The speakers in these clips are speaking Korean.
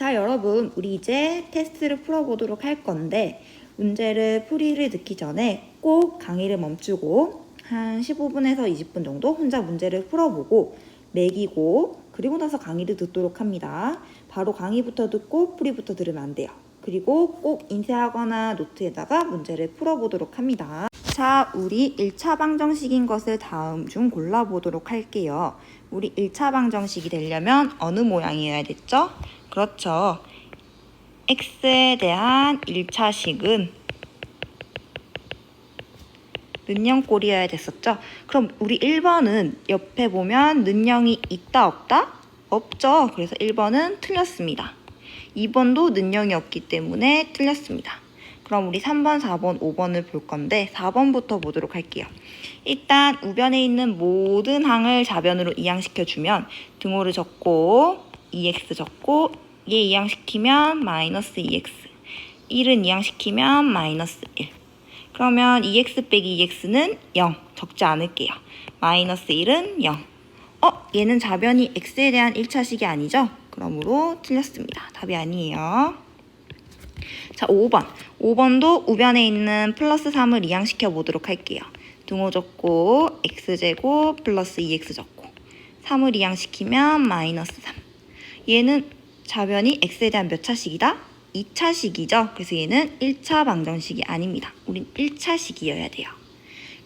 자, 여러분, 우리 이제 테스트를 풀어보도록 할 건데 문제를 풀이를 듣기 전에 꼭 강의를 멈추고 한 15분에서 20분 정도 혼자 문제를 풀어보고 매기고 그리고 나서 강의를 듣도록 합니다. 바로 강의부터 듣고 풀이부터 들으면 안 돼요. 그리고 꼭 인쇄하거나 노트에다가 문제를 풀어보도록 합니다. 자, 우리 1차 방정식인 것을 다음 중 골라보도록 할게요. 우리 1차 방정식이 되려면 어느 모양이어야 됐죠? 그렇죠. x에 대한 1차식은 는영꼴이어야 됐었죠? 그럼 우리 1번은 옆에 보면 는영이 있다 없다? 없죠. 그래서 1번은 틀렸습니다. 2번도 는영이 없기 때문에 틀렸습니다. 그럼 우리 3번, 4번, 5번을 볼 건데 4번부터 보도록 할게요. 일단 우변에 있는 모든 항을 좌변으로 이항시켜주면 등호를 적고 2x 적고 얘 이항시키면 마이너스 2x 1은 이항시키면 마이너스 1 그러면 2x 빼기 2x는 0 적지 않을게요. 마이너스 1은 0 얘는 좌변이 x에 대한 1차식이 아니죠? 그러므로 틀렸습니다. 답이 아니에요. 자, 5번도 우변에 있는 플러스 3을 이항시켜 보도록 할게요. 등호 적고 x제곱 플러스 2x 적고 3을 이항시키면 마이너스 3 얘는 좌변이 x에 대한 몇 차식이다? 2차식이죠. 그래서 얘는 1차 방정식이 아닙니다. 우린 1차식이어야 돼요.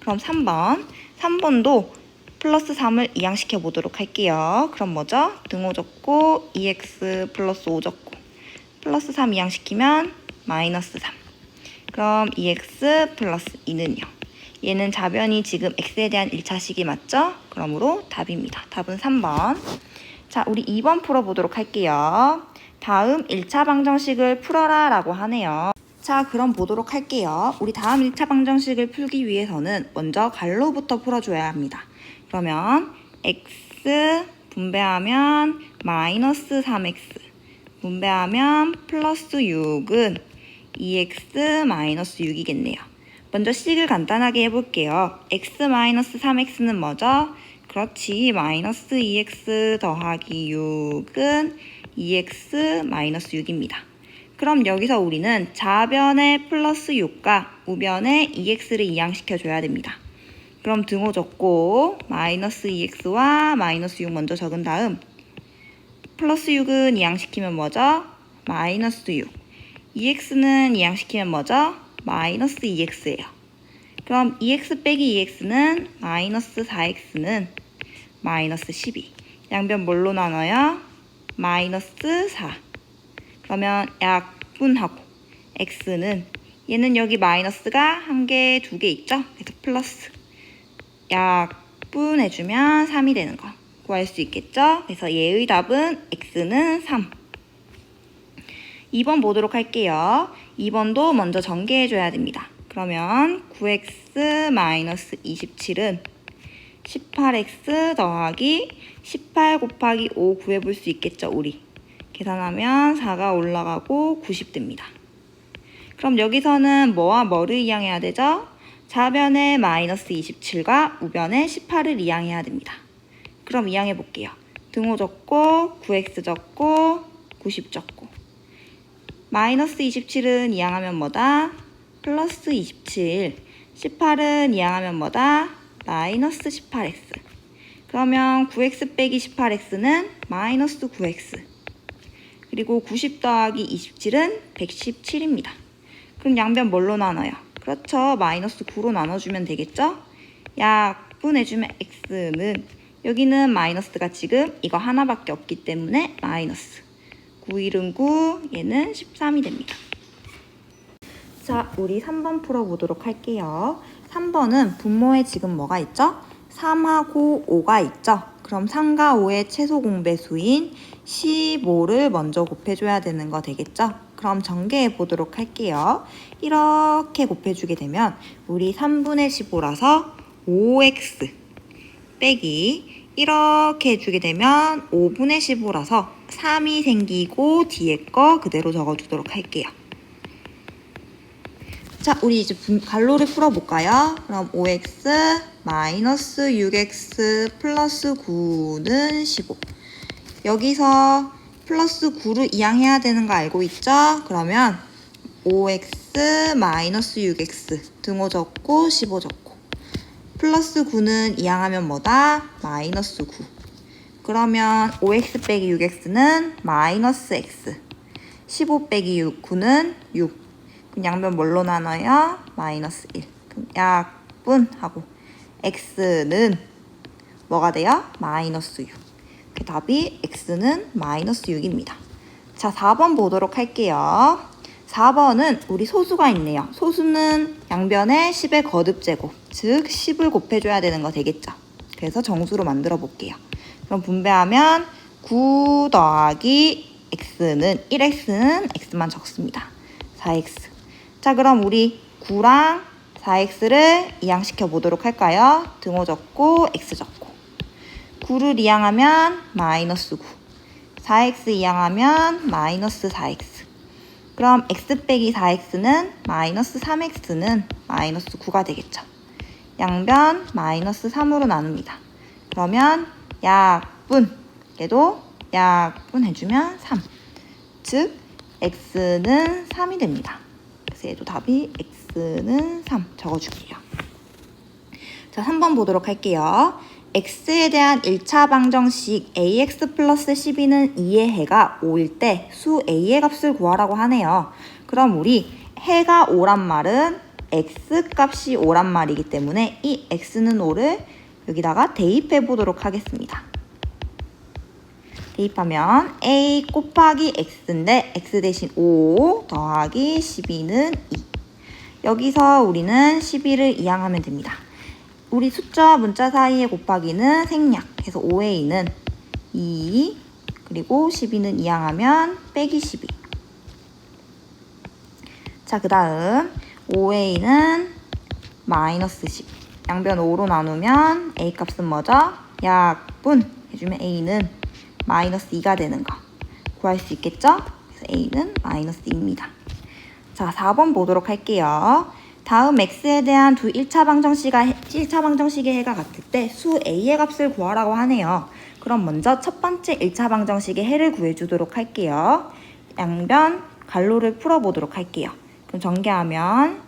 그럼 3번도 플러스 3을 이항시켜 보도록 할게요. 그럼 뭐죠? 등호 적고 2x 플러스 5 적고 플러스 3 이항시키면 마이너스 3 그럼 2x 플러스 2는요. 얘는 좌변이 지금 x에 대한 1차식이 맞죠? 그러므로 답입니다. 답은 3번. 자, 우리 2번 풀어보도록 할게요. 다음 1차 방정식을 풀어라 라고 하네요. 자, 그럼 보도록 할게요. 우리 다음 1차 방정식을 풀기 위해서는 먼저 갈로부터 풀어줘야 합니다. 그러면 x 분배하면 마이너스 3x 분배하면 플러스 6은 2x 마이너스 6이겠네요. 먼저 식을 간단하게 해볼게요. x 마이너스 3x는 뭐죠? 그렇지, 마이너스 2x 더하기 6은 2x 마이너스 6입니다. 그럼 여기서 우리는 좌변에 플러스 6과 우변에 2x를 이항시켜줘야 됩니다. 그럼 등호 적고 마이너스 2x와 마이너스 6 먼저 적은 다음 플러스 6은 이항시키면 뭐죠? 마이너스 6 2x는 이항시키면 뭐죠? 마이너스 2x예요. 그럼 2x 빼기 2x는 마이너스 4x는 마이너스 12 양변 뭘로 나눠요? 마이너스 4 그러면 약분하고 x는 얘는 여기 마이너스가 한 개, 두 개 있죠? 그래서 플러스 약분해주면 3이 되는 거 구할 수 있겠죠? 그래서 얘의 답은 x는 3 2번 보도록 할게요. 2번도 먼저 전개해줘야 됩니다. 그러면 9x-27은 18x 더하기 18 곱하기 5 구해볼 수 있겠죠, 우리. 계산하면 4가 올라가고 90 됩니다. 그럼 여기서는 뭐와 뭐를 이항해야 되죠? 좌변에 마이너스 27과 우변에 18을 이항해야 됩니다. 그럼 이항해 볼게요. 등호 적고 9x 적고 90 적고 마이너스 27은 이항하면 뭐다? 플러스 27 18은 이항하면 뭐다? 마이너스 18x 그러면 9x 빼기 18x는 마이너스 9x 그리고 90 더하기 27은 117입니다. 그럼 양변 뭘로 나눠요? 그렇죠. 마이너스 9로 나눠주면 되겠죠? 약분해주면 x는 여기는 마이너스가 지금 이거 하나밖에 없기 때문에 마이너스 9, 1은 9, 얘는 13이 됩니다. 자, 우리 3번 풀어보도록 할게요. 3번은 분모에 지금 뭐가 있죠? 3하고 5가 있죠? 그럼 3과 5의 최소 공배수인 15를 먼저 곱해줘야 되는 거 되겠죠? 그럼 전개해 보도록 할게요. 이렇게 곱해주게 되면 우리 3분의 15라서 5x 빼기 이렇게 해주게 되면 5분의 15라서 3이 생기고 뒤에 거 그대로 적어주도록 할게요. 자, 우리 이제 갈로를 풀어볼까요? 그럼 5x 마이너스 6x 플러스 9는 15 여기서 플러스 9를 이항해야 되는 거 알고 있죠? 그러면 5x 마이너스 6x 등호 적고 15 적고 플러스 9는 이항하면 뭐다? 마이너스 9. 그러면 5x 빼기 6x는 마이너스 x 15 빼기 9는 6. 그럼 양변 뭘로 나눠요? 마이너스 1. 그럼 약분하고 x는 뭐가 돼요? 마이너스 6. 그 답이 x는 마이너스 6입니다. 자, 4번 보도록 할게요. 4번은 우리 소수가 있네요. 소수는 양변에 10의 거듭제곱, 즉 10을 곱해줘야 되는 거 되겠죠. 그래서 정수로 만들어 볼게요. 그럼 분배하면 9 더하기 x는 1x는 x만 적습니다. 4x. 자, 그럼 우리 9랑 4x를 이항시켜 보도록 할까요? 등호 적고 x 적고 9를 이항하면 마이너스 9 4x 이항하면 마이너스 4x 그럼 x 빼기 4x는 마이너스 3x는 마이너스 9가 되겠죠. 양변 마이너스 3으로 나눕니다. 그러면 약분 얘도 약분 해주면 3 즉 x는 3이 됩니다. 그래서 얘도 답이 x는 3 적어줄게요. 자, 3번 보도록 할게요. x에 대한 1차 방정식 ax 플러스 12는 2의 해가 5일 때 수 a의 값을 구하라고 하네요. 그럼 우리 해가 5란 말은 x 값이 5란 말이기 때문에 이 x는 5를 여기다가 대입해 보도록 하겠습니다. 대입하면 a 곱하기 x인데 x 대신 5 더하기 12는 2. 여기서 우리는 12를 이항하면 됩니다. 우리 숫자와 문자 사이의 곱하기는 생략. 그래서 5a는 2 그리고 12는 이항하면 빼기 12. 자, 그 다음 5a는 마이너스 10. 양변 5로 나누면 a 값은 뭐죠? 약분 해주면 a는 마이너스 2가 되는 거 구할 수 있겠죠? 그래서 a는 마이너스 2입니다. 자, 4번 보도록 할게요. 다음 x에 대한 두 1차 방정식의 해가 같을 때 수 a의 값을 구하라고 하네요. 그럼 먼저 첫 번째 1차 방정식의 해를 구해주도록 할게요. 양변 갈로를 풀어보도록 할게요. 그럼 전개하면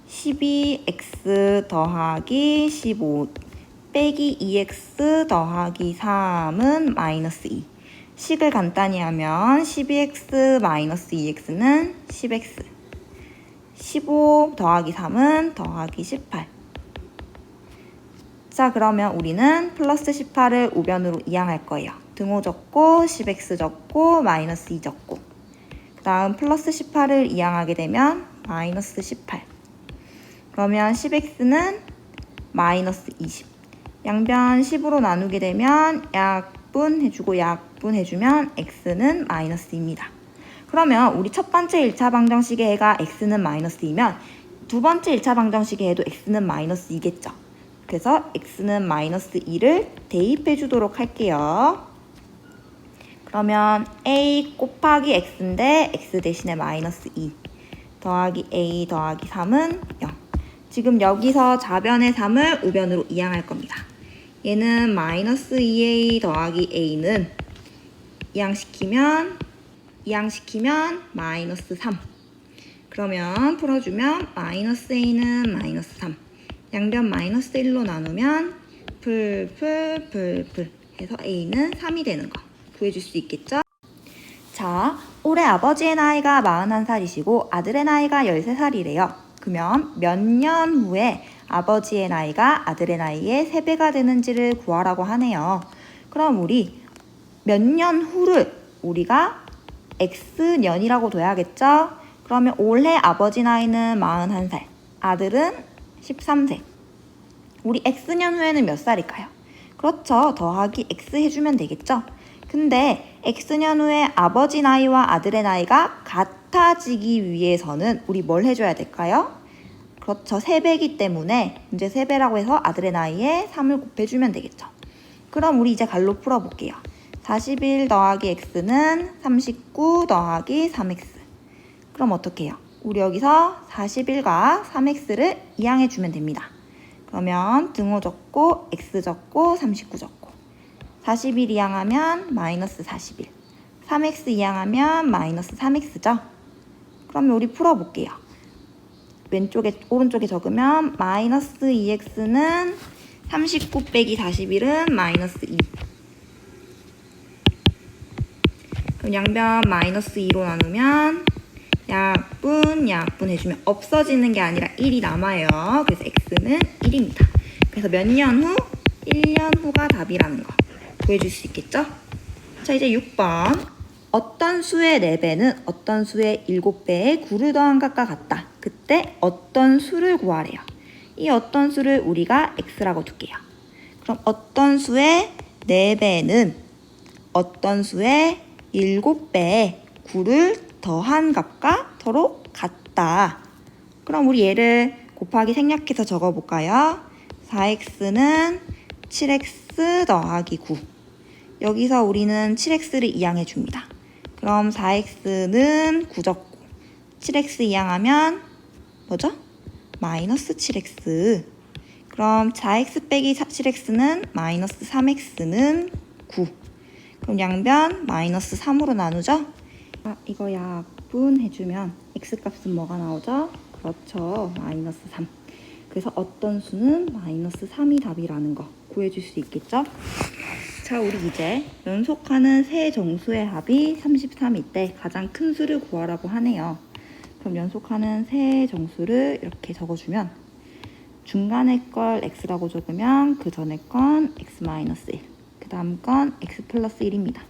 12x 더하기 15 빼기 2x 더하기 3은 마이너스 2. 식을 간단히 하면 12x 마이너스 2x는 10x 15 더하기 3은 더하기 18. 자, 그러면 우리는 플러스 18을 우변으로 이항할 거예요. 등호 적고 10x 적고 마이너스 2 적고 그 다음 플러스 18을 이항하게 되면 마이너스 18. 그러면 10x는 마이너스 20. 양변 10으로 나누게 되면 약분 해주고 약분 해주면 x는 마이너스 2입니다. 그러면 우리 첫 번째 1차 방정식의 해가 x는 마이너스 2면 두 번째 1차 방정식의 해도 x는 마이너스 2겠죠. 그래서 x는 마이너스 2를 대입해 주도록 할게요. 그러면 a 곱하기 x인데 x 대신에 마이너스 2 더하기 a 더하기 3은 0. 지금 여기서 좌변의 3을 우변으로 이항할 겁니다. 얘는 마이너스 2a 더하기 a는 이항시키면 마이너스 3. 그러면 풀어주면 마이너스 a는 마이너스 3. 양변 마이너스 1로 나누면 풀 해서 a는 3이 되는 거 구해줄 수 있겠죠? 자, 올해 아버지의 나이가 41살이시고 아들의 나이가 13살이래요. 그러면 몇 년 후에 아버지의 나이가 아들의 나이의 3배가 되는지를 구하라고 하네요. 그럼 우리 몇 년 후를 우리가 x년이라고 둬야겠죠? 그러면 올해 아버지 나이는 41살, 아들은 13세. 우리 x년 후에는 몇 살일까요? 그렇죠. 더하기 x 해주면 되겠죠? 근데 x년 후에 아버지 나이와 아들의 나이가 같아지기 위해서는 우리 뭘 해줘야 될까요? 그렇죠. 3배이기 때문에 이제 3배라고 해서 아들의 나이에 3을 곱해주면 되겠죠. 그럼 우리 이제 갈로 풀어볼게요. 41 더하기 x는 39 더하기 3x. 그럼 어떻게 해요? 우리 여기서 41과 3x를 이항해주면 됩니다. 그러면 등호 적고 x 적고 39 적고 41 이항하면 마이너스 41. 3x 이항하면 마이너스 3x죠. 그러면 우리 풀어볼게요. 오른쪽에 적으면 마이너스 2x는 39 빼기 41은 마이너스 2. 그럼 양변 마이너스 2로 나누면 약분 해주면 없어지는 게 아니라 1이 남아요. 그래서 x는 1입니다. 그래서 몇 년 후? 1년 후가 답이라는 거 구해줄 수 있겠죠? 자, 이제 6번. 어떤 수의 4배는 어떤 수의 7배에 9를 더한 것과 같다. 그때 어떤 수를 구하래요. 이 어떤 수를 우리가 x라고 둘게요. 그럼 어떤 수의 4배는 어떤 수의 7배에 9를 더한 값과 서로 같다. 그럼 우리 얘를 곱하기 생략해서 적어볼까요? 4x는 7x 더하기 9. 여기서 우리는 7x를 이항해 줍니다. 그럼 4x는 9 적고 7x 이항하면 뭐죠? 마이너스 7x. 그럼 4x 빼기 7x는 마이너스 3x는 9. 그럼 양변 마이너스 3으로 나누죠? 이거 약분해주면 x값은 뭐가 나오죠? 그렇죠. 마이너스 3. 그래서 어떤 수는 마이너스 3이 답이라는 거 구해줄 수 있겠죠? 자, 우리 이제 연속하는 세 정수의 합이 33일 때 가장 큰 수를 구하라고 하네요. 그럼 연속하는 세 정수를 이렇게 적어주면 중간에 걸 x라고 적으면 그 전에 건 x-1, 그 다음 건 x 플러스 1입니다.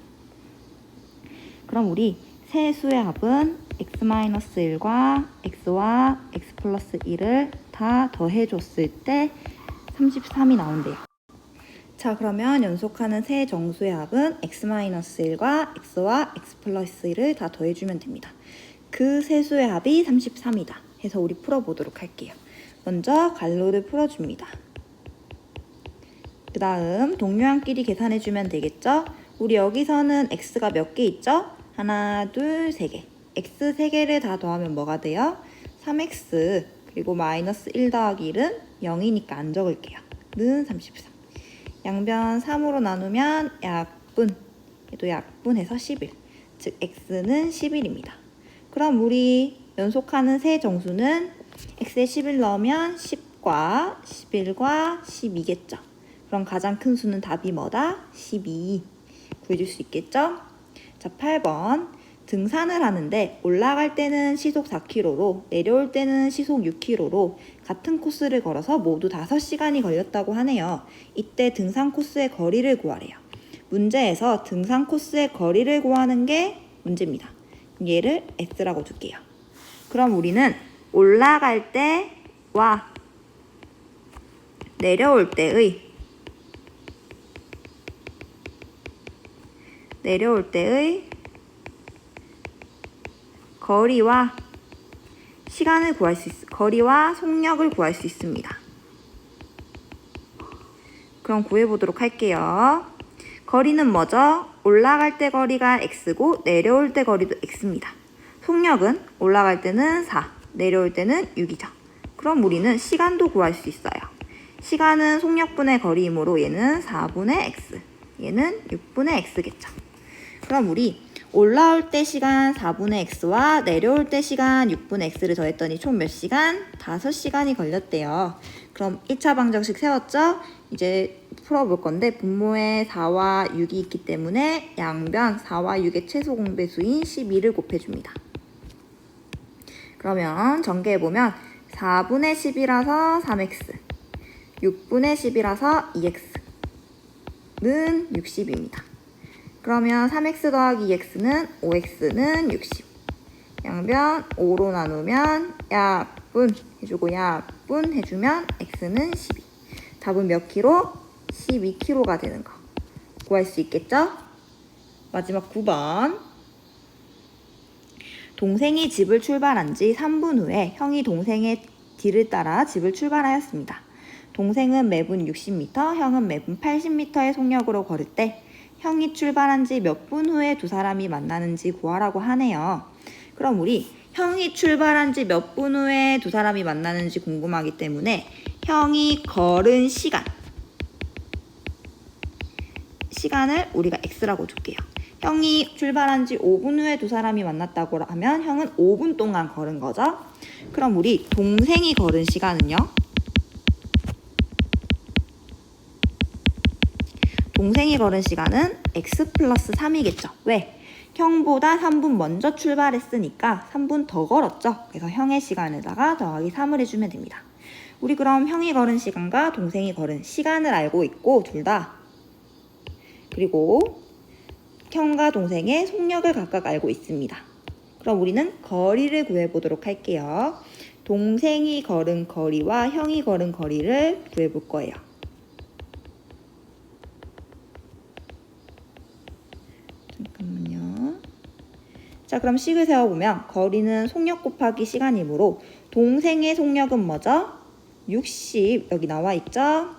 그럼 우리 세 수의 합은 x-1과 x와 x 플러스 1을 다 더해줬을 때 33이 나온대요. 자, 그러면 연속하는 세 정수의 합은 x-1과 x와 x 플러스 1을 다 더해주면 됩니다. 그 세 수의 합이 33이다 해서 우리 풀어보도록 할게요. 먼저 괄호를 풀어줍니다. 그 다음 동료항끼리 계산해주면 되겠죠? 우리 여기서는 x가 몇 개 있죠? 하나, 둘, 세 개. x 3개를 다 더하면 뭐가 돼요? 3x 그리고 마이너스 1 더하기 1은 0이니까 안 적을게요. 는 33. 양변 3으로 나누면 약분, 얘도 약분해서 11. 즉 x는 11입니다. 그럼 우리 연속하는 세 정수는 x에 11 넣으면 10과 11과 12겠죠. 그럼 가장 큰 수는 답이 뭐다? 12. 구해줄 수 있겠죠? 자, 8번. 등산을 하는데 올라갈 때는 시속 4km로 내려올 때는 시속 6km로 같은 코스를 걸어서 모두 5시간이 걸렸다고 하네요. 이때 등산 코스의 거리를 구하래요. 문제에서 등산 코스의 거리를 구하는 게 문제입니다. 얘를 x라고 둘게요. 그럼 우리는 올라갈 때와 내려올 때의 거리와 시간을 구할 수 거리와 속력을 구할 수 있습니다. 그럼 구해보도록 할게요. 거리는 뭐죠? 올라갈 때 거리가 x고 내려올 때 거리도 x입니다. 속력은 올라갈 때는 4, 내려올 때는 6이죠. 그럼 우리는 시간도 구할 수 있어요. 시간은 속력분의 거리이므로 얘는 4분의 x, 얘는 6분의 x겠죠. 그럼 우리 올라올 때 시간 4분의 x와 내려올 때 시간 6분의 x를 더했더니 총 몇 시간? 5시간이 걸렸대요. 그럼 1차 방정식 세웠죠? 이제 풀어볼 건데 분모에 4와 6이 있기 때문에 양변 4와 6의 최소 공배수인 12를 곱해줍니다. 그러면 전개해보면 4분의 10이라서 3x, 6분의 10이라서 2x는 60입니다. 그러면 3x 더하기 2x는 5x는 60. 양변 5로 나누면 약분 해주고 약분 해주면 x는 12. 답은 몇 킬로? 12kg가 되는 거 구할 수 있겠죠? 마지막 9번. 동생이 집을 출발한 지 3분 후에 형이 동생의 뒤를 따라 집을 출발하였습니다. 동생은 매분 60m, 형은 매분 80m의 속력으로 걸을 때 형이 출발한 지 몇 분 후에 두 사람이 만나는지 구하라고 하네요. 그럼 우리 형이 출발한 지 몇 분 후에 두 사람이 만나는지 궁금하기 때문에 형이 걸은 시간을 우리가 x라고 줄게요. 형이 출발한 지 5분 후에 두 사람이 만났다고 하면 형은 5분 동안 걸은 거죠. 그럼 우리 동생이 걸은 시간은요? 동생이 걸은 시간은 x 플러스 3이겠죠. 왜? 형보다 3분 먼저 출발했으니까 3분 더 걸었죠. 그래서 형의 시간에다가 더하기 3을 해주면 됩니다. 우리 그럼 형이 걸은 시간과 동생이 걸은 시간을 알고 있고 둘 다. 그리고 형과 동생의 속력을 각각 알고 있습니다. 그럼 우리는 거리를 구해보도록 할게요. 동생이 걸은 거리와 형이 걸은 거리를 구해볼 거예요. 잠깐만요. 자, 그럼 식을 세워보면 거리는 속력 곱하기 시간이므로 동생의 속력은 뭐죠? 60 여기 나와 있죠?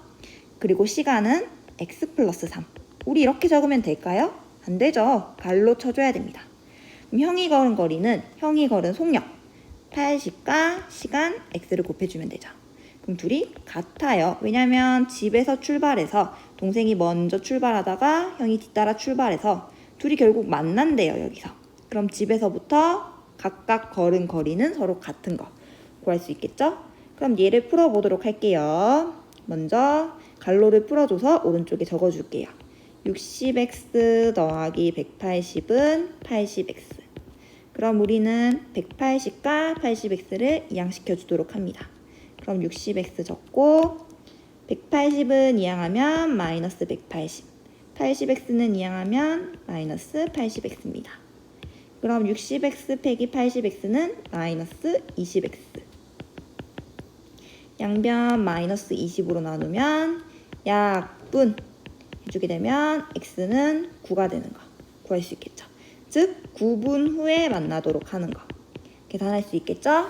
그리고 시간은 x 플러스 3. 우리 이렇게 적으면 될까요? 안 되죠. 발로 쳐줘야 됩니다. 그럼 형이 걸은 거리는 형이 걸은 속력 80과 시간 x를 곱해주면 되죠. 그럼 둘이 같아요. 왜냐면 집에서 출발해서 동생이 먼저 출발하다가 형이 뒤따라 출발해서 둘이 결국 만난대요. 여기서. 그럼 집에서부터 각각 걸은 거리는 서로 같은 거 구할 수 있겠죠? 그럼 얘를 풀어보도록 할게요. 먼저 갈로를 풀어줘서 오른쪽에 적어줄게요. 60x 더하기 180은 80x. 그럼 우리는 180과 80x를 이항시켜 주도록 합니다. 그럼 60x 적고 180은 이항하면 마이너스 180. 80x는 이항하면 마이너스 80x입니다. 그럼 60x 빼기 80x는 마이너스 20x. 양변 마이너스 20으로 나누면 약분 해주게 되면 x는 9가 되는 거 구할 수 있겠죠. 즉 9분 후에 만나도록 하는 거 계산할 수 있겠죠.